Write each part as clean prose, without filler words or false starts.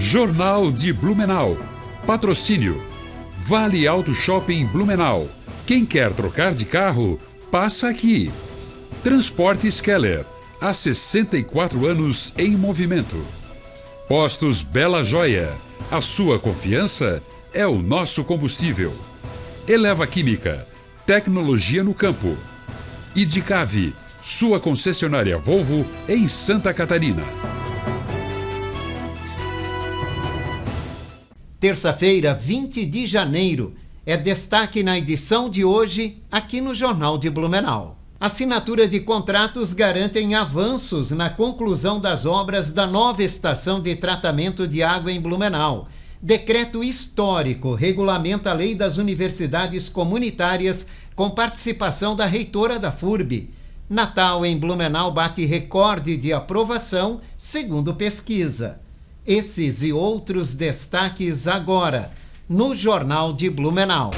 Jornal de Blumenau. Patrocínio. Vale Auto Shopping Blumenau. Quem quer trocar de carro, passa aqui. Transportes Keller. Há 64 anos em movimento. Postos Bela Joia. A sua confiança é o nosso combustível. Eleva Química. Tecnologia no campo. Idicave. Sua concessionária Volvo em Santa Catarina. Terça-feira, 20 de janeiro, é destaque na edição de hoje aqui no Jornal de Blumenau. Assinatura de contratos garantem avanços na conclusão das obras da nova estação de tratamento de água em Blumenau. Decreto histórico regulamenta a lei das universidades comunitárias com participação da reitora da FURB. Natal em Blumenau bate recorde de aprovação, segundo pesquisa. Esses e outros destaques agora, no Jornal de Blumenau.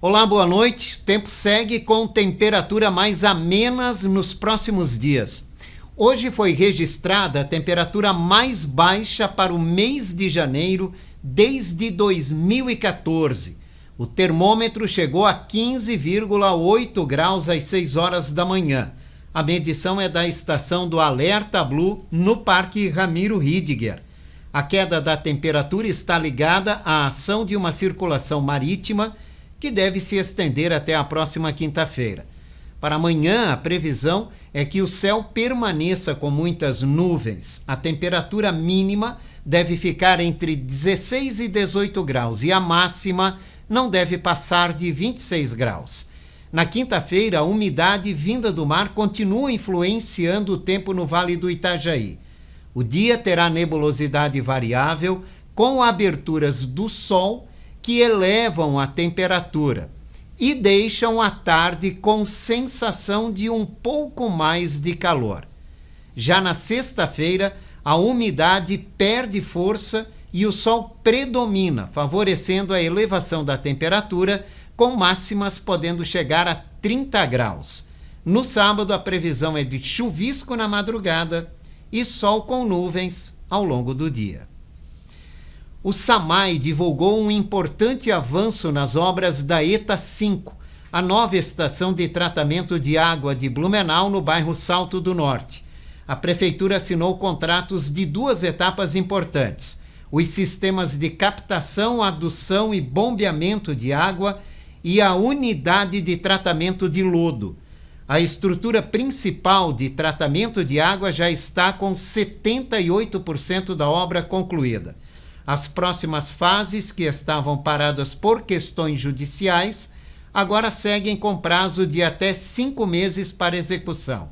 Olá, boa noite. O tempo segue com temperatura mais amenas nos próximos dias. Hoje foi registrada a temperatura mais baixa para o mês de janeiro desde 2014. O termômetro chegou a 15,8 graus às 6 horas da manhã. A medição é da estação do Alerta Blue no Parque Ramiro Ridiger. A queda da temperatura está ligada à ação de uma circulação marítima que deve se estender até a próxima quinta-feira. Para amanhã, a previsão é que o céu permaneça com muitas nuvens. A temperatura mínima deve ficar entre 16 e 18 graus e a máxima não deve passar de 26 graus. Na quinta-feira, a umidade vinda do mar continua influenciando o tempo no Vale do Itajaí. O dia terá nebulosidade variável, com aberturas do sol que elevam a temperatura e deixam a tarde com sensação de um pouco mais de calor. Já na sexta-feira, a umidade perde força e o sol predomina, favorecendo a elevação da temperatura, com máximas podendo chegar a 30 graus. No sábado, a previsão é de chuvisco na madrugada e sol com nuvens ao longo do dia. O SAMAI divulgou um importante avanço nas obras da ETA 5, a nova estação de tratamento de água de Blumenau, no bairro Salto do Norte. A prefeitura assinou contratos de 2 etapas importantes: os sistemas de captação, adução e bombeamento de água e a unidade de tratamento de lodo. A estrutura principal de tratamento de água já está com 78% da obra concluída. As próximas fases, que estavam paradas por questões judiciais, agora seguem com prazo de até 5 meses para execução.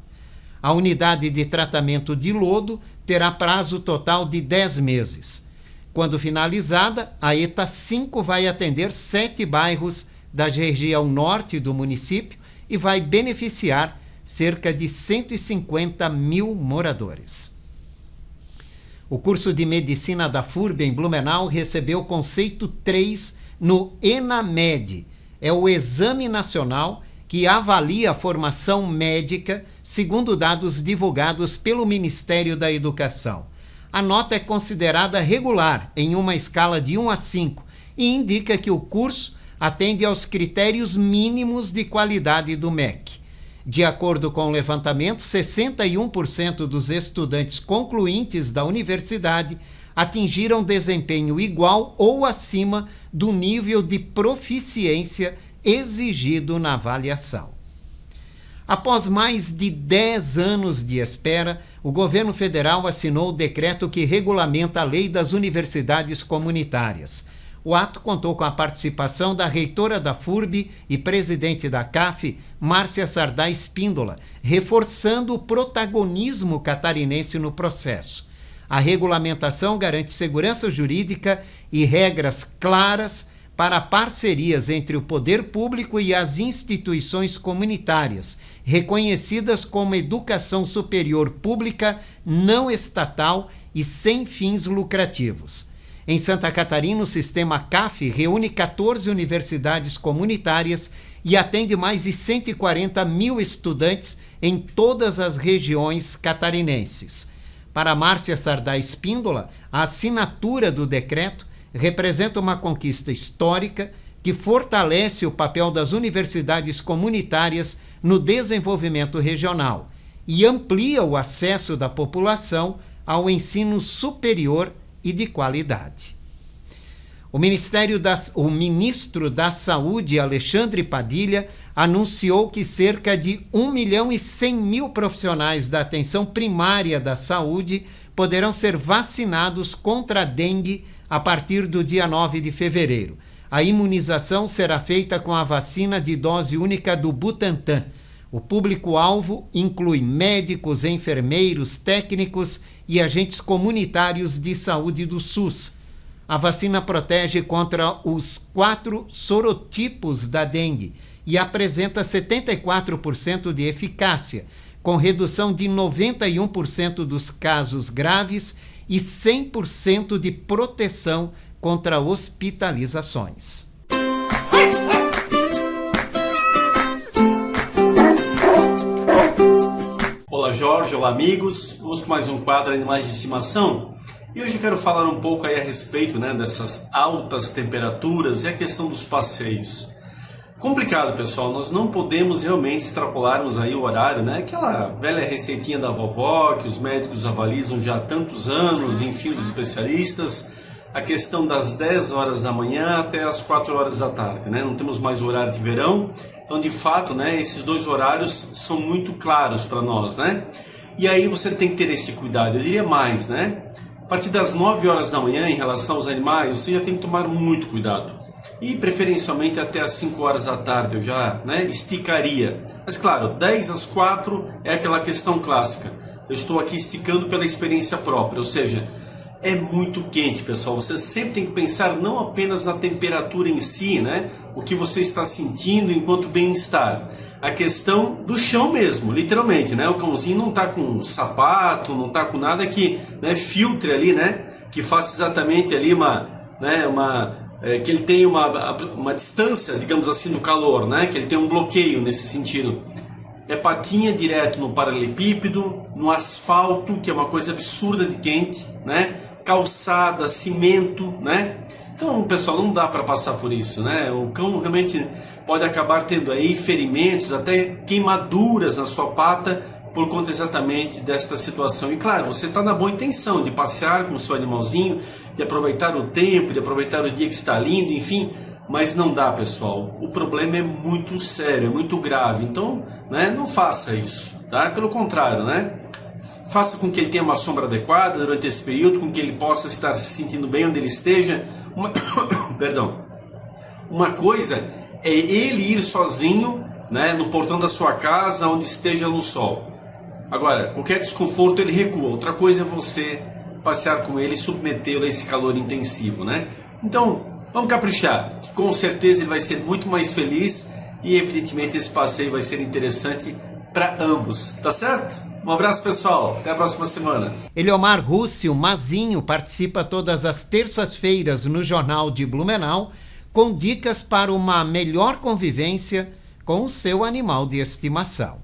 A unidade de tratamento de lodo terá prazo total de 10 meses. Quando finalizada, a ETA 5 vai atender 7 bairros da região norte do município e vai beneficiar cerca de 150 mil moradores. O curso de Medicina da FURB em Blumenau recebeu o conceito 3 no ENAMED. É o exame nacional que avalia a formação médica segundo dados divulgados pelo Ministério da Educação. A nota é considerada regular em uma escala de 1 a 5 e indica que o curso atende aos critérios mínimos de qualidade do MEC. De acordo com o levantamento, 61% dos estudantes concluintes da universidade atingiram desempenho igual ou acima do nível de proficiência exigido na avaliação. Após mais de 10 anos de espera, o governo federal assinou o decreto que regulamenta a lei das universidades comunitárias. O ato contou com a participação da reitora da FURB e presidente da CAF, Márcia Sardá Espíndola, reforçando o protagonismo catarinense no processo. A regulamentação garante segurança jurídica e regras claras para parcerias entre o poder público e as instituições comunitárias, reconhecidas como educação superior pública não estatal e sem fins lucrativos. Em Santa Catarina, o sistema CAF reúne 14 universidades comunitárias e atende mais de 140 mil estudantes em todas as regiões catarinenses. Para Márcia Sardá Espíndola, a assinatura do decreto representa uma conquista histórica que fortalece o papel das universidades comunitárias no desenvolvimento regional e amplia o acesso da população ao ensino superior e de qualidade. O ministro da Saúde, Alexandre Padilha, anunciou que cerca de 1.100.000 profissionais da atenção primária da saúde poderão ser vacinados contra a dengue a partir do dia 9 de fevereiro. A imunização será feita com a vacina de dose única do Butantan. O público-alvo inclui médicos, enfermeiros, técnicos e agentes comunitários de saúde do SUS. A vacina protege contra os 4 sorotipos da dengue e apresenta 74% de eficácia, com redução de 91% dos casos graves e 100% de proteção contra hospitalizações. Olá Jorge, olá amigos, vamos com mais um quadro Animais de Estimação. E hoje eu quero falar um pouco aí a respeito, dessas altas temperaturas e a questão dos passeios. Complicado, pessoal, nós não podemos realmente extrapolarmos aí o horário, aquela velha receitinha da vovó que os médicos avalizam já há tantos anos, enfim, os especialistas, a questão das 10 horas da manhã até as 4 horas da tarde, Não temos mais o horário de verão, então de fato, esses dois horários são muito claros para nós, E aí você tem que ter esse cuidado, eu diria mais, A partir das 9 horas da manhã, em relação aos animais, você já tem que tomar muito cuidado. E preferencialmente até as 5 horas da tarde eu já esticaria. Mas claro, 10 às 4 é aquela questão clássica. Eu estou aqui esticando pela experiência própria, ou seja, é muito quente, pessoal. Você sempre tem que pensar não apenas na temperatura em si, o que você está sentindo enquanto bem-estar. A questão do chão mesmo, literalmente, O cãozinho não está com sapato, não está com nada que filtre ali, que faça exatamente ali que ele tenha uma distância, digamos assim, do calor, que ele tenha um bloqueio nesse sentido. É patinha direto no paralelepípedo, no asfalto, que é uma coisa absurda de quente, calçada, cimento, Então, pessoal, não dá para passar por isso, O cão realmente pode acabar tendo aí ferimentos, até queimaduras na sua pata por conta exatamente desta situação. E claro, você está na boa intenção de passear com o seu animalzinho, de aproveitar o tempo, de aproveitar o dia que está lindo, enfim, mas não dá, pessoal. O problema é muito sério, é muito grave. Então, não faça isso, tá? Pelo contrário, Faça com que ele tenha uma sombra adequada durante esse período, com que ele possa estar se sentindo bem onde ele esteja. Uma coisa é ele ir sozinho, no portão da sua casa, onde esteja no sol. Agora, qualquer desconforto ele recua. Outra coisa é você passear com ele e submetê-lo a esse calor intensivo, Então, vamos caprichar. Com certeza ele vai ser muito mais feliz e, evidentemente, esse passeio vai ser interessante para ambos, tá certo? Um abraço, pessoal. Até a próxima semana. Eliomar Rússio Mazinho participa todas as terças-feiras no Jornal de Blumenau com dicas para uma melhor convivência com o seu animal de estimação.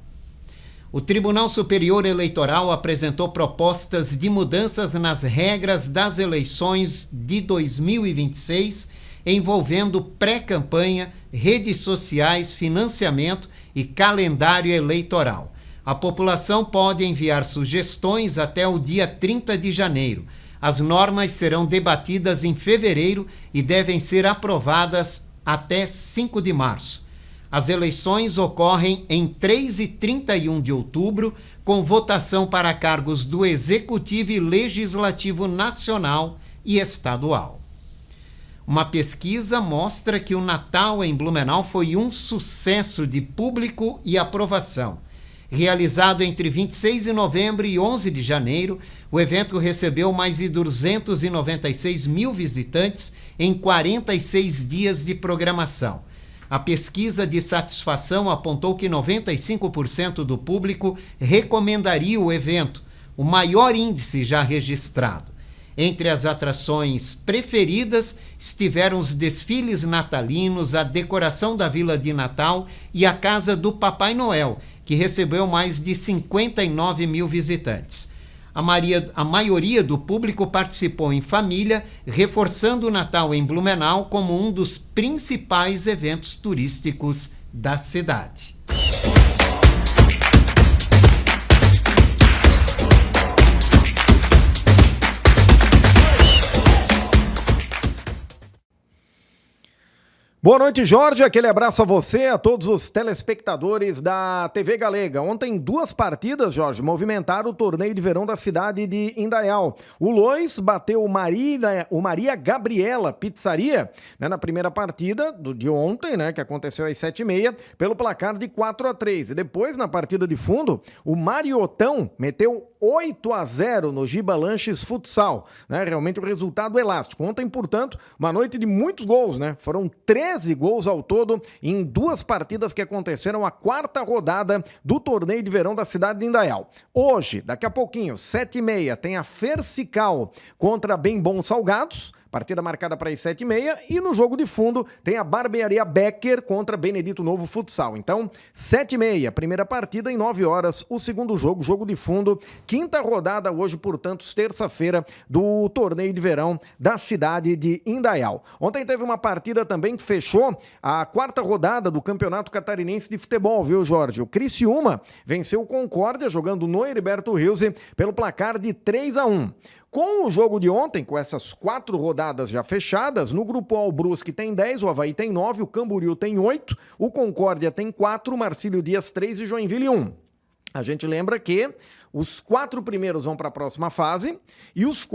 O Tribunal Superior Eleitoral apresentou propostas de mudanças nas regras das eleições de 2026, envolvendo pré-campanha, redes sociais, financiamento e calendário eleitoral. A população pode enviar sugestões até o dia 30 de janeiro. As normas serão debatidas em fevereiro e devem ser aprovadas até 5 de março. As eleições ocorrem em 3 e 31 de outubro, com votação para cargos do Executivo e Legislativo Nacional e Estadual. Uma pesquisa mostra que o Natal em Blumenau foi um sucesso de público e aprovação. Realizado entre 26 de novembro e 11 de janeiro, o evento recebeu mais de 296 mil visitantes em 46 dias de programação. A pesquisa de satisfação apontou que 95% do público recomendaria o evento, o maior índice já registrado. Entre as atrações preferidas estiveram os desfiles natalinos, a decoração da Vila de Natal e a Casa do Papai Noel, que recebeu mais de 59 mil visitantes. A maioria do público participou em família, reforçando o Natal em Blumenau como um dos principais eventos turísticos da cidade. Boa noite, Jorge. Aquele abraço a você, a todos os telespectadores da TV Galega. Ontem, 2 partidas, Jorge, movimentaram o torneio de verão da cidade de Indaial. O Lois bateu o Maria Gabriela Pizzaria, né, na primeira partida de ontem, né, que aconteceu às 7h30, pelo placar de 4-3. E depois, na partida de fundo, o Mariotão meteu 8-0 no Giba Lanches Futsal, né? Realmente um resultado elástico. Ontem, portanto, uma noite de muitos gols, né? Foram 13 gols ao todo em 2 partidas que aconteceram a 4ª rodada do torneio de verão da cidade de Indaial. Hoje, daqui a pouquinho, 7h30, tem a Fercical contra Bem Bom Salgados, partida marcada para as 7h30, e no jogo de fundo tem a Barbearia Becker contra Benedito Novo Futsal. Então, 7h30, primeira partida, em 9 horas, o segundo jogo de fundo, 5ª rodada hoje, portanto, terça-feira, do torneio de verão da cidade de Indaial. Ontem teve uma partida também que fechou a 4ª rodada do Campeonato Catarinense de Futebol, viu, Jorge? O Criciúma venceu o Concórdia, jogando no Heriberto Rilse, pelo placar de 3-1. Com o jogo de ontem, com essas 4 rodadas já fechadas, no grupo A o Brusque tem 10, o Avaí tem 9, o Camboriú tem 8, o Concórdia tem 4, o Marcílio Dias 3 e Joinville 1. A gente lembra que os 4 primeiros vão para a próxima fase e os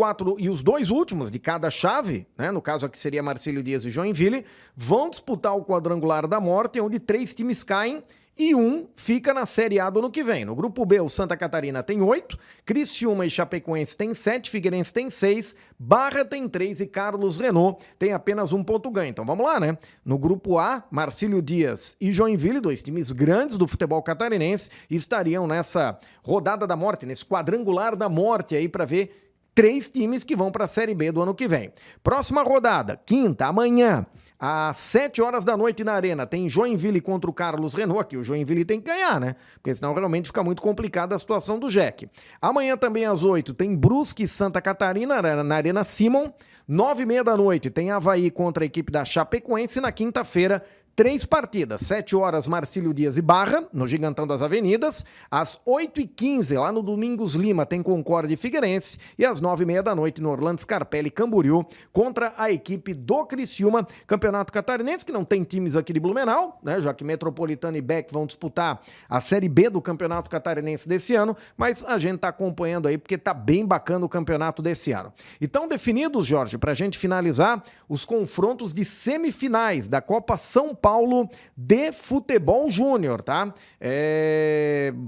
2 últimos de cada chave, né, no caso aqui seria Marcílio Dias e Joinville, vão disputar o quadrangular da morte, onde 3 times caem e 1 fica na Série A do ano que vem. No grupo B, o Santa Catarina tem 8, Criciúma e Chapecoense tem 7, Figueirense tem 6, Barra tem 3 e Carlos Renault tem apenas 1 ponto ganho. Então vamos lá, né? No grupo A, Marcílio Dias e Joinville, 2 times grandes do futebol catarinense, estariam nessa rodada da morte, nesse quadrangular da morte aí para ver 3 times que vão para a Série B do ano que vem. Próxima rodada, quinta, amanhã, às 7 horas da noite na Arena, tem Joinville contra o Carlos Renault. Aqui o Joinville tem que ganhar, né? Porque senão realmente fica muito complicada a situação do Jack. Amanhã também às 8 tem Brusque e Santa Catarina na Arena Simon. 9h30 da noite tem Avaí contra a equipe da Chapecoense. Na quinta-feira, 3 partidas, 7 horas Marcílio Dias e Barra, no Gigantão das Avenidas. Às 8h15, lá no Domingos Lima, tem Concórdia e Figueirense. E às 9h30 da noite, no Orlando Scarpelli Camboriú, contra a equipe do Criciúma. Campeonato Catarinense, que não tem times aqui de Blumenau, né? Já que Metropolitano e Beck vão disputar a Série B do Campeonato Catarinense desse ano. Mas a gente tá acompanhando aí, porque tá bem bacana o campeonato desse ano. Então, definidos, Jorge, pra gente finalizar, os confrontos de semifinais da Copa São Paulo de Futebol Júnior, tá?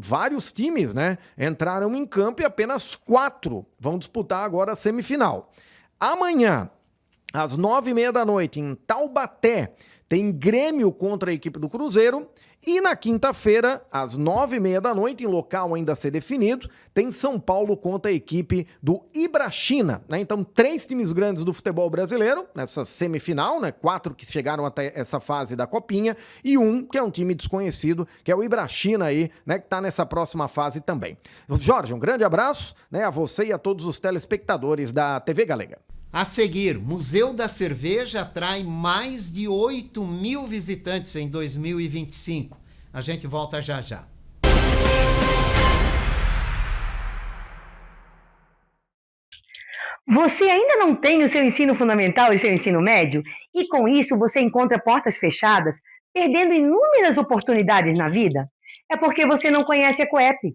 Vários times, né, entraram em campo e apenas 4 vão disputar agora a semifinal. Amanhã, às 9h30 da noite, em Taubaté, tem Grêmio contra a equipe do Cruzeiro. E na quinta-feira, às 9h30 da noite, em local ainda a ser definido, tem São Paulo contra a equipe do Ibrachina, né? Então, 3 times grandes do futebol brasileiro, nessa semifinal, né? 4 que chegaram até essa fase da Copinha, e 1 que é um time desconhecido, que é o Ibrachina aí, né? Que tá nessa próxima fase também. Jorge, um grande abraço, né, a você e a todos os telespectadores da TV Galega. A seguir, Museu da Cerveja atrai mais de 8.000 visitantes em 2025. A gente volta já já. Você ainda não tem o seu ensino fundamental e seu ensino médio? E com isso você encontra portas fechadas, perdendo inúmeras oportunidades na vida? É porque você não conhece a Coep.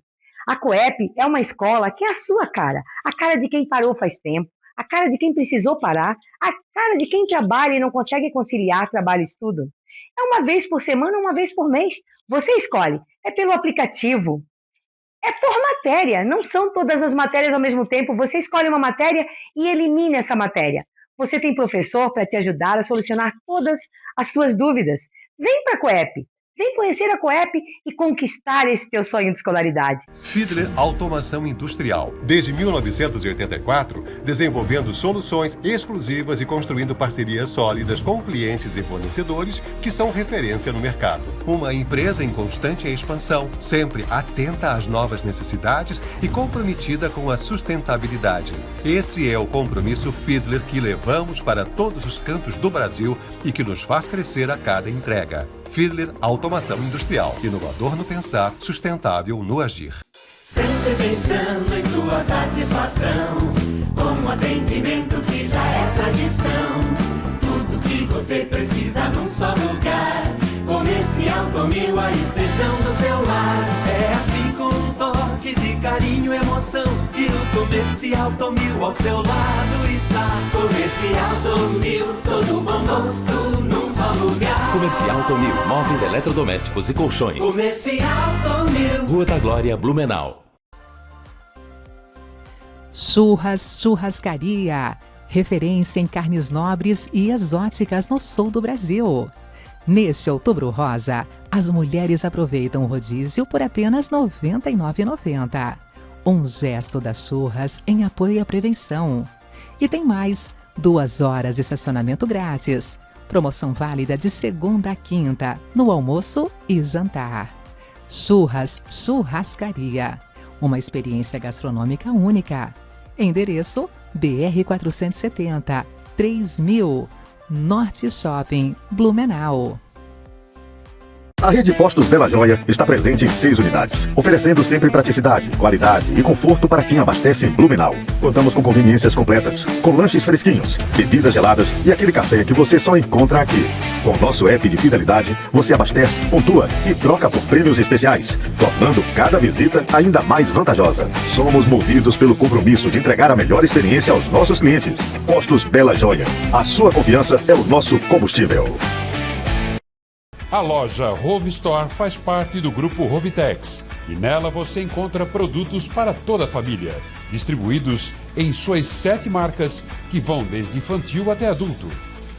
A Coep é uma escola que é a sua cara, a cara de quem parou faz tempo, a cara de quem precisou parar, a cara de quem trabalha e não consegue conciliar trabalho e estudo. É uma vez por semana, uma vez por mês. Você escolhe. É pelo aplicativo. É por matéria. Não são todas as matérias ao mesmo tempo. Você escolhe uma matéria e elimina essa matéria. Você tem professor para te ajudar a solucionar todas as suas dúvidas. Vem para a Coep. Vem conhecer a Coep e conquistar esse teu sonho de escolaridade. Fiedler Automação Industrial. Desde 1984, desenvolvendo soluções exclusivas e construindo parcerias sólidas com clientes e fornecedores que são referência no mercado. Uma empresa em constante expansão, sempre atenta às novas necessidades e comprometida com a sustentabilidade. Esse é o compromisso Fiedler que levamos para todos os cantos do Brasil e que nos faz crescer a cada entrega. Fiedler Automação Industrial. Inovador no pensar, sustentável no agir. Sempre pensando em sua satisfação, com um atendimento que já é tradição. Tudo que você precisa num só lugar. Comercial Tomil, a extensão do seu lar. É assim com um toque de carinho e emoção que o Comercial Tomil ao seu lado está. Comercial Tomil, todo bom gosto num só lugar. Comercial Tomil, móveis eletrodomésticos e colchões. Comercial Tomil. Rua da Glória, Blumenau. Churrascaria, referência em carnes nobres e exóticas no sul do Brasil. Neste Outubro Rosa, as mulheres aproveitam o rodízio por apenas R$ 99,90. Um gesto das churras em apoio à prevenção. E tem mais, 2 horas de estacionamento grátis. Promoção válida de segunda a quinta, no almoço e jantar. Churrascaria. Uma experiência gastronômica única. Endereço BR 470, 3000, Norte Shopping, Blumenau. A Rede Postos Bela Joia está presente em 6 unidades, oferecendo sempre praticidade, qualidade e conforto para quem abastece em Blumenau. Contamos com conveniências completas, com lanches fresquinhos, bebidas geladas e aquele café que você só encontra aqui. Com o nosso app de fidelidade, você abastece, pontua e troca por prêmios especiais, tornando cada visita ainda mais vantajosa. Somos movidos pelo compromisso de entregar a melhor experiência aos nossos clientes. Postos Bela Joia. A sua confiança é o nosso combustível. A loja Rove Store faz parte do grupo Rovitex e nela você encontra produtos para toda a família, distribuídos em suas 7 marcas que vão desde infantil até adulto.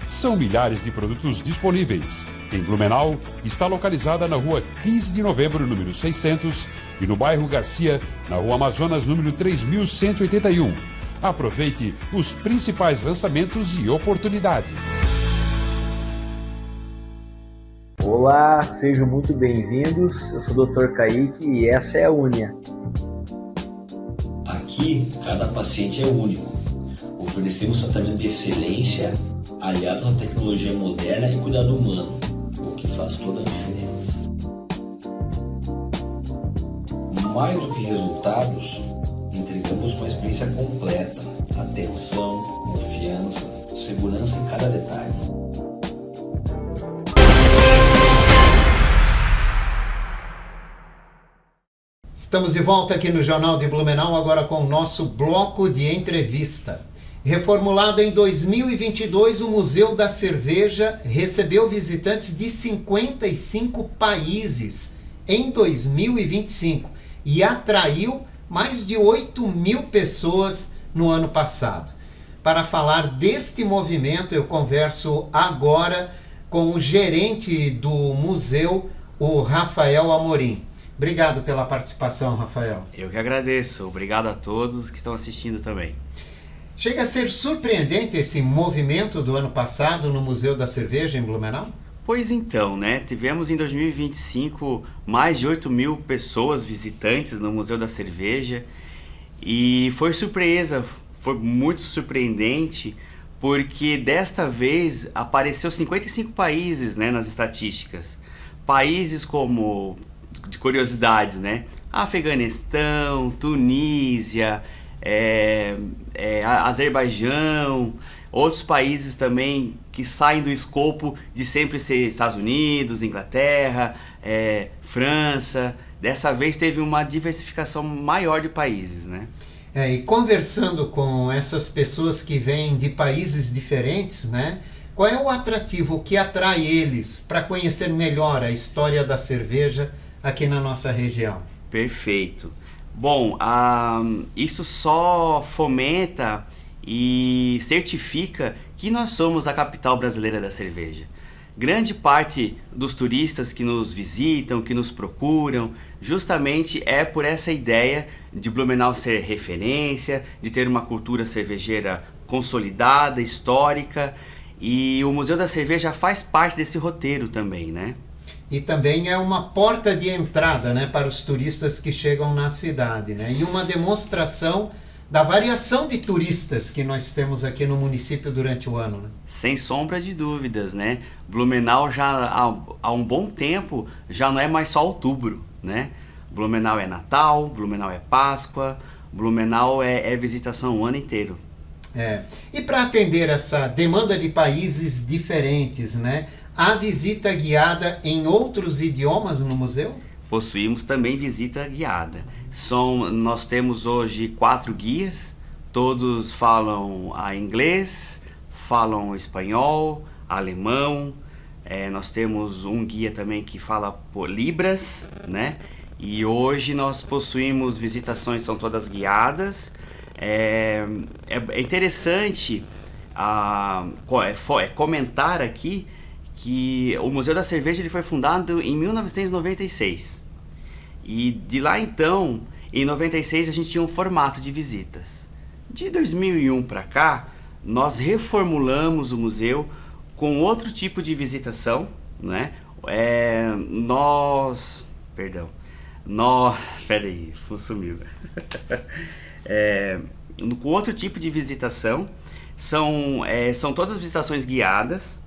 São milhares de produtos disponíveis. Em Blumenau, está localizada na rua 15 de novembro, número 600, e no bairro Garcia, na rua Amazonas, número 3181. Aproveite os principais lançamentos e oportunidades. Olá, sejam muito bem-vindos. Eu sou o Dr. Kaique e essa é a Unia. Aqui, cada paciente é único. Oferecemos tratamento de excelência, aliado à tecnologia moderna e cuidado humano, o que faz toda a diferença. Mais do que resultados, entregamos uma experiência completa, atenção, confiança, segurança em cada detalhe. Estamos de volta aqui no Jornal de Blumenau, agora com o nosso bloco de entrevista. Reformulado em 2022, o Museu da Cerveja recebeu visitantes de 55 países em 2025 e atraiu mais de 8.000 pessoas no ano passado. Para falar deste movimento, eu converso agora com o gerente do museu, o Rafael Amorim. Obrigado pela participação, Rafael. Eu que agradeço. Obrigado a todos que estão assistindo também. Chega a ser surpreendente esse movimento do ano passado no Museu da Cerveja em Blumenau? Pois então, né? Tivemos em 2025 mais de 8.000 pessoas visitantes no Museu da Cerveja e foi surpresa, foi muito surpreendente porque desta vez apareceu 55 países, né, nas estatísticas. Países como, de curiosidades, né? Afeganistão, Tunísia, Azerbaijão, outros países também que saem do escopo de sempre ser Estados Unidos, Inglaterra, França. Dessa vez teve uma diversificação maior de países, né? E conversando com essas pessoas que vêm de países diferentes, né? Qual é o atrativo que atrai eles para conhecer melhor a história da cerveja aqui na nossa região? Perfeito. Bom, isso só fomenta e certifica que nós somos a capital brasileira da cerveja. grande parte dos turistas que nos visitam, que nos procuram, justamente é por essa ideia de Blumenau ser referência, de ter uma cultura cervejeira consolidada, histórica, e o Museu da Cerveja faz parte desse roteiro também, né? E também é uma porta de entrada, né, para os turistas que chegam na cidade, né? E uma demonstração da variação de turistas que nós temos aqui no município durante o ano, né? Sem sombra de dúvidas, né? Blumenau já há um bom tempo já não é mais só outubro, né? Blumenau é Natal, Blumenau é Páscoa, Blumenau é visitação o ano inteiro. E para atender essa demanda de países diferentes, né? Há visita guiada em outros idiomas no museu? Possuímos também visita guiada. Nós temos hoje 4 guias, todos falam inglês, falam espanhol, alemão. Nós temos um guia também que fala por Libras, né? E hoje nós possuímos visitações, são todas guiadas. É interessante comentar aqui que o Museu da Cerveja ele foi fundado em 1996. E de lá então, em 96 a gente tinha um formato de visitas. De 2001 para cá, nós reformulamos o museu com outro tipo de visitação, né? Sumiu. Com outro tipo de visitação, são todas visitações guiadas,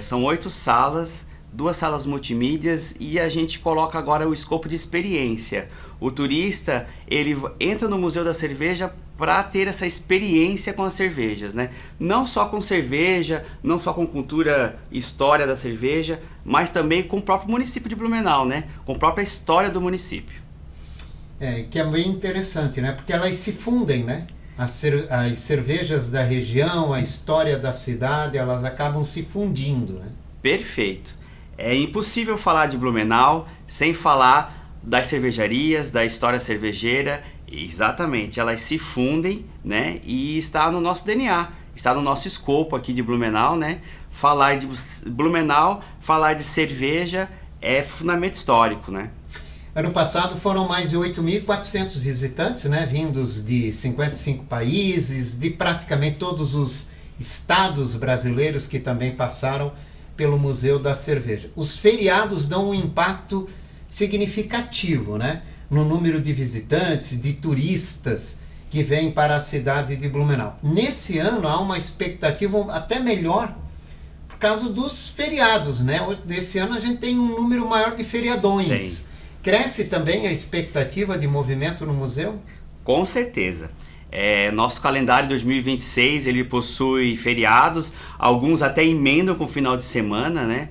são 8 salas, 2 salas multimídias e a gente coloca agora o escopo de experiência. O turista, ele entra no Museu da Cerveja para ter essa experiência com as cervejas, né? Não só com cerveja, não só com cultura, história da cerveja, mas também com o próprio município de Blumenau, né? Com a própria história do município. Que é bem interessante, né? Porque elas se fundem, né? As cervejas da região, a história da cidade, elas acabam se fundindo, né? Perfeito. É impossível falar de Blumenau sem falar das cervejarias, da história cervejeira. Exatamente, elas se fundem, né? E está no nosso DNA, está no nosso escopo aqui de Blumenau, né? Falar de Blumenau, falar de cerveja é fundamento histórico, né? Ano passado foram mais de 8.400 visitantes, né, vindos de 55 países, de praticamente todos os estados brasileiros que também passaram pelo Museu da Cerveja. Os feriados dão um impacto significativo, né, no número de visitantes, de turistas que vêm para a cidade de Blumenau. Nesse ano há uma expectativa até melhor por causa dos feriados, né? Desse ano a gente tem um número maior de feriadões. Cresce também a expectativa de movimento no museu? Com certeza. Nosso calendário 2026 ele possui feriados, alguns até emendam com o final de semana, né?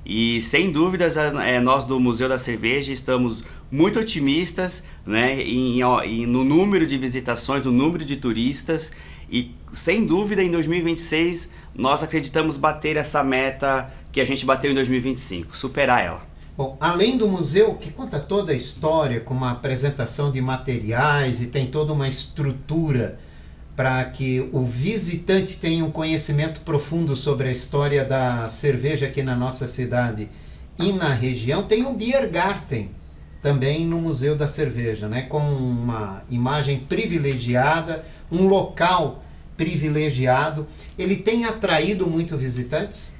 E sem dúvidas nós do Museu da Cerveja estamos muito otimistas, né? No número de visitações, no número de turistas e sem dúvida em 2026 nós acreditamos bater essa meta que a gente bateu em 2025, superar ela. Bom, além do museu, que conta toda a história, com uma apresentação de materiais e tem toda uma estrutura para que o visitante tenha um conhecimento profundo sobre a história da cerveja aqui na nossa cidade e na região, tem um Biergarten também no Museu da Cerveja, né? Com uma imagem privilegiada, um local privilegiado. Ele tem atraído muito visitantes?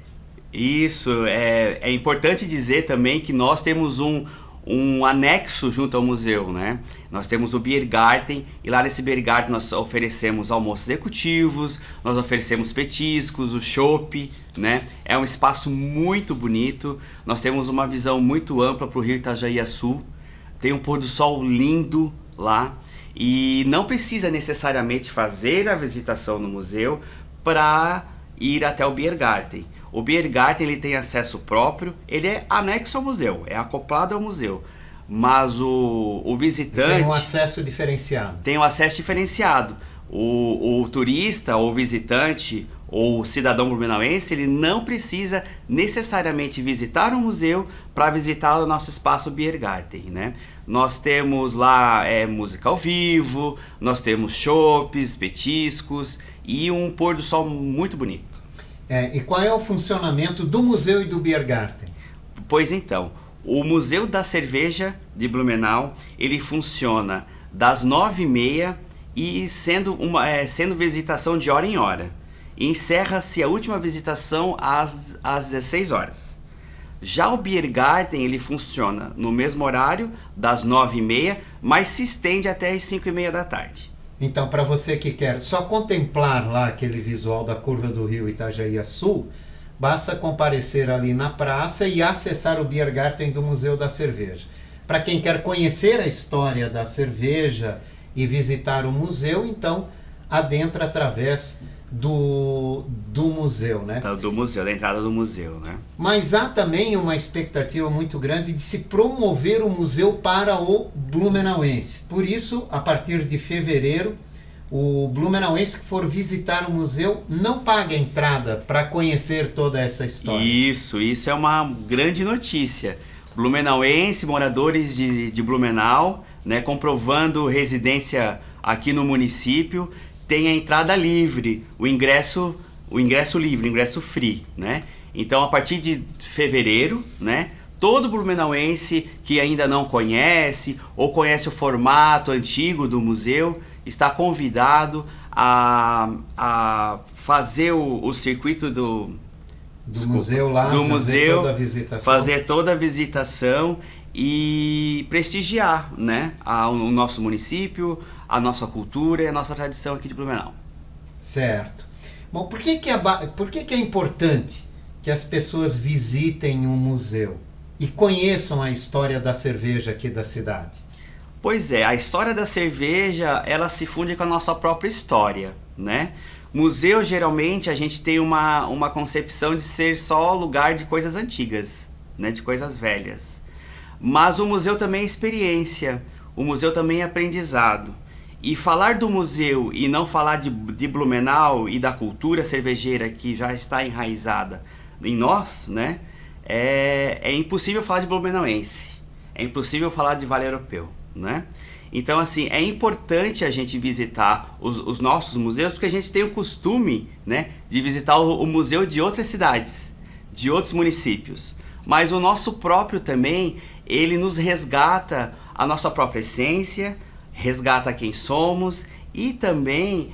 Isso, é importante dizer também que nós temos um anexo junto ao museu, né? Nós temos o Biergarten e lá nesse Biergarten nós oferecemos almoços executivos, nós oferecemos petiscos, o chopp, né? É um espaço muito bonito, nós temos uma visão muito ampla para o rio Itajaí-Açu, tem um pôr do sol lindo lá e não precisa necessariamente fazer a visitação no museu para ir até o Biergarten. O Biergarten ele tem acesso próprio, ele é anexo ao museu, é acoplado ao museu, mas o visitante... Tem um acesso diferenciado. Tem um acesso diferenciado. O turista, ou visitante, ou cidadão blumenauense, ele não precisa necessariamente visitar um museu para visitar o nosso espaço Biergarten, né? Nós temos lá música ao vivo, nós temos chopps, petiscos e um pôr do sol muito bonito. E qual é o funcionamento do museu e do Biergarten? Pois então, o Museu da Cerveja de Blumenau, ele funciona das 9h30 e sendo visitação de hora em hora. Encerra-se a última visitação às 16 horas. Já o Biergarten, ele funciona no mesmo horário, das 9h30, mas se estende até as 5h30 da tarde. Então, para você que quer só contemplar lá aquele visual da curva do rio Itajaí Sul, basta comparecer ali na praça e acessar o Biergarten do Museu da Cerveja. Para quem quer conhecer a história da cerveja e visitar o museu, então adentra através do museu, né? Do museu, da entrada do museu, né? Mas há também uma expectativa muito grande de se promover o museu para o blumenauense. Por isso, a partir de fevereiro, o blumenauense que for visitar o museu não paga entrada para conhecer toda essa história. Isso é uma grande notícia. Blumenauense, moradores de Blumenau, né, comprovando residência aqui no município, tem a entrada livre, o ingresso livre, o ingresso free, né? Então, a partir de fevereiro, né, todo blumenauense que ainda não conhece ou conhece o formato antigo do museu está convidado a fazer o circuito do museu lá, fazer toda a visitação e prestigiar, né, o nosso município, a nossa cultura e a nossa tradição aqui de Blumenau. Certo. Bom, por que é importante que as pessoas visitem um museu e conheçam a história da cerveja aqui da cidade? Pois é, a história da cerveja, ela se funde com a nossa própria história, né? Museu, geralmente, a gente tem uma concepção de ser só lugar de coisas antigas, né, de coisas velhas. Mas o museu também é experiência, o museu também é aprendizado. E falar do museu e não falar de Blumenau e da cultura cervejeira que já está enraizada em nós, né, é impossível falar de blumenauense, é impossível falar de Vale Europeu, né? Então, assim, é importante a gente visitar os nossos museus, porque a gente tem o costume, né, de visitar o museu de outras cidades, de outros municípios. Mas o nosso próprio também, ele nos resgata a nossa própria essência, resgata quem somos e também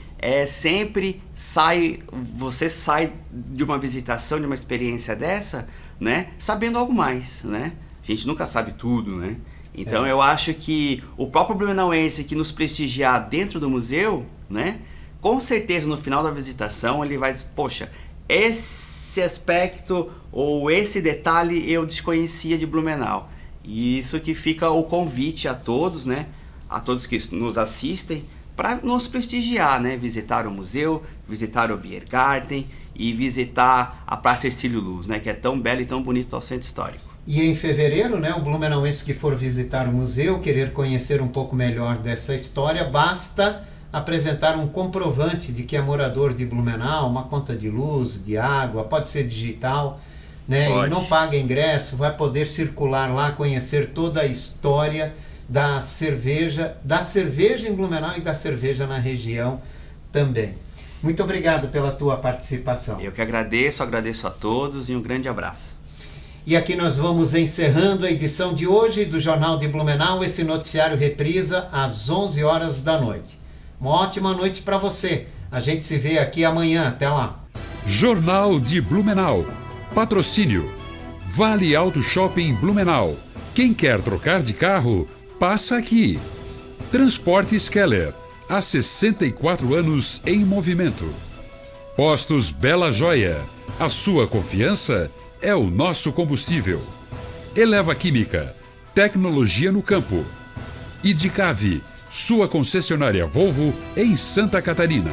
você sai de uma visitação, de uma experiência dessa, né, sabendo algo mais, né? A gente nunca sabe tudo, né? Então eu acho que o próprio blumenauense que nos prestigiar dentro do museu, né, com certeza no final da visitação ele vai dizer, poxa, esse aspecto ou esse detalhe eu desconhecia de Blumenau. E isso que fica o convite a todos, né, a todos que nos assistem, para nos prestigiar, né, visitar o museu, visitar o Biergarten e visitar a Praça Hercílio Luz, né, que é tão bela e tão bonito ao centro histórico. E em fevereiro, né, o blumenauense que for visitar o museu, querer conhecer um pouco melhor dessa história, basta apresentar um comprovante de que é morador de Blumenau, uma conta de luz, de água, pode ser digital, né, e não paga ingresso, vai poder circular lá, conhecer toda a história da cerveja em Blumenau e da cerveja na região também. Muito obrigado pela tua participação. Eu que agradeço a todos e um grande abraço. E aqui nós vamos encerrando a edição de hoje do Jornal de Blumenau. Esse noticiário reprisa às 11 horas da noite. Uma ótima noite para você. A gente se vê aqui amanhã. Até lá. Jornal de Blumenau. Patrocínio. Vale Auto Shopping Blumenau. Quem quer trocar de carro, passa aqui. Transportes Keller. Há 64 anos em movimento. Postos Bela Joia. A sua confiança é o nosso combustível. Eleva Química, tecnologia no campo. Idicave, sua concessionária Volvo em Santa Catarina.